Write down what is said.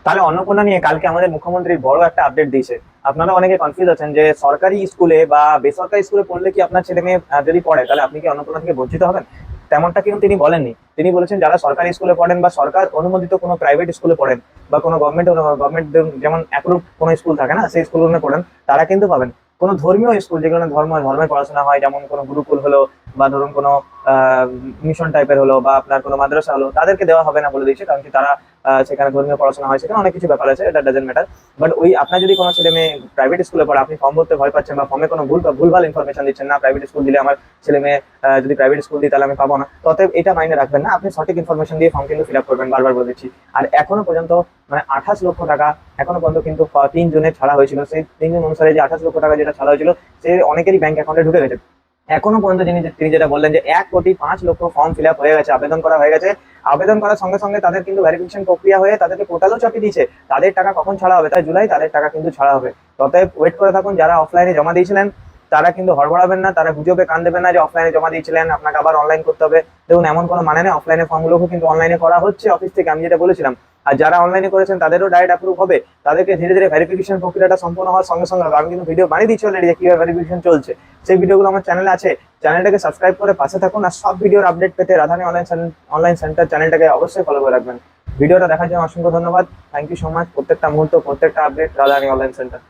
তাহলে অন্নপূর্ণা নিয়ে কালকে আমাদের মুখ্যমন্ত্রী বড় একটা আপডেট দিয়েছে। আপনারা অনেকে কনফিউজ আছেন যে সরকারি স্কুলে বা বেসরকারি স্কুলে পড়লে কি আপনার ছেলে মেয়ে যদি পড়ে তাহলে আপনি কি অন্নপূর্ণা থেকে বঞ্চিত হবেন। তেমনটা কিন্তু তিনি বলেননি। তিনি বলেছেন যারা সরকারি স্কুলে পড়েন বা সরকার অনুমোদিত কোনো প্রাইভেট স্কুলে পড়েন বা কোনো গভর্নমেন্ট যেমন অ্যাপ্রুভ কোনো স্কুল থাকে না, সেই স্কুলগুলো পড়েন, তারা কিন্তু পাবেন। কোনো ধর্মীয় স্কুল যেগুলো ধর্মের পড়াশোনা হয়, যেমন কোনো গুরুকুল হলো বা ধরুন কোনো মিশন টাইপের হলো বা আপনার কোনো মাদ্রাসা হলো, তাদেরকে দেওয়া হবে না বলে দিয়েছে, কারণ কি তারা সেখানে ধর্মীয় পড়াশোনা হয়, সেখানে অনেক কিছু ব্যাপার আছে, এটা ডাজেন্ট ম্যাটার। বাট ওই আপনার যদি কোনো ছেলে মেয়ে প্রাইভেট স্কুলে পড়ে, আপনি ফর্ম ভরতে ভয় পাচ্ছেন বা ফর্মে কোনো ভুলভাল ইনফরমেশন দিচ্ছেন না, প্রাইভেট স্কুল দিলে আমার ছেলে মেয়ে যদি প্রাইভেট স্কুল দিই তাহলে আমি পাবো না, তো অতএব এটা মাইনে রাখবেন না, আপনি সঠিক ইনফরমেশন দিয়ে ফর্ম কিন্তু ফিল আপ করবেন, বারবার বলে দিচ্ছি। আর এখনো পর্যন্ত মানে 28 লক্ষ টাকা এখনো পর্যন্ত কিন্তু 3 জনের ছাড়া হয়েছিল, সেই 3 জন অনুসারে যে 28 লক্ষ টাকা যেটা ছাড়া হয়েছিল, সে অনেকেরই ব্যাংক অ্যাকাউন্টে ঢুকে গেছে। এখনো পর্যন্ত তিনি যেটা বললেন যে 1,05,00,000 ফর্ম ফিল আপ হয়ে গেছে, আবেদন করা হয়ে গেছে। আবেদন করার সঙ্গে সঙ্গে তাদের কিন্তু ভেরিফিকেশন প্রক্রিয়া হয়ে তাদেরকে পোর্টালও চাপিয়ে দিয়েছে। তাদের টাকা কখন ছাড়া হবে, তাই জুলাই তাদের টাকা কিন্তু ছাড়া হবে। অতএব ওয়েট করে থাকুন। যারা অফলাইনে জমা দিয়েছিলেন তারা কিন্তু হড়বড়াবেন না, তারা গুজবে কান দেবেন না যে অফলাইনে জমা দিয়েছিলেন আপনাকে আবার অনলাইন করতে হবে। দেখুন, এমন কোনো মানে নেই, অফলাইনে ফর্মগুলোকে কিন্তু অনলাইনে করা হচ্ছে অফিস থেকে, আমি যেটা বলেছিলাম। আর যারা অনলাইনে করেছেন তাদেরও ডাইরেক্ট অ্যাপ্রুভ হবে, তাদেরকে ধীরে ধীরে ভেরিফিকেশন প্রক্রিয়াটা সম্পূর্ণ হওয়ার সঙ্গে সঙ্গে হবে। আমি কিন্তু ভিডিও বানিয়ে দিচ্ছি অলরেডি যে কিভাবে ভেরিফিকেশন চলছে, সেই ভিডিওগুলো আমার চ্যানেলে আছে। চ্যানেলটাকে সাবস্ক্রাইব করে পাশে থাকুন, আর সব ভিডিওর আপডেট পেতে রাধানী অনলাইন সেন্টার চ্যানেলটাকে অবশ্যই ফলো করে রাখবেন। ভিডিওটা দেখার জন্য অসংখ্য ধন্যবাদ। Thank you so much. প্রত্যেকটা মুহূর্ত, প্রত্যেকটা আপডেট রাধানী অনলাইন সেন্টার।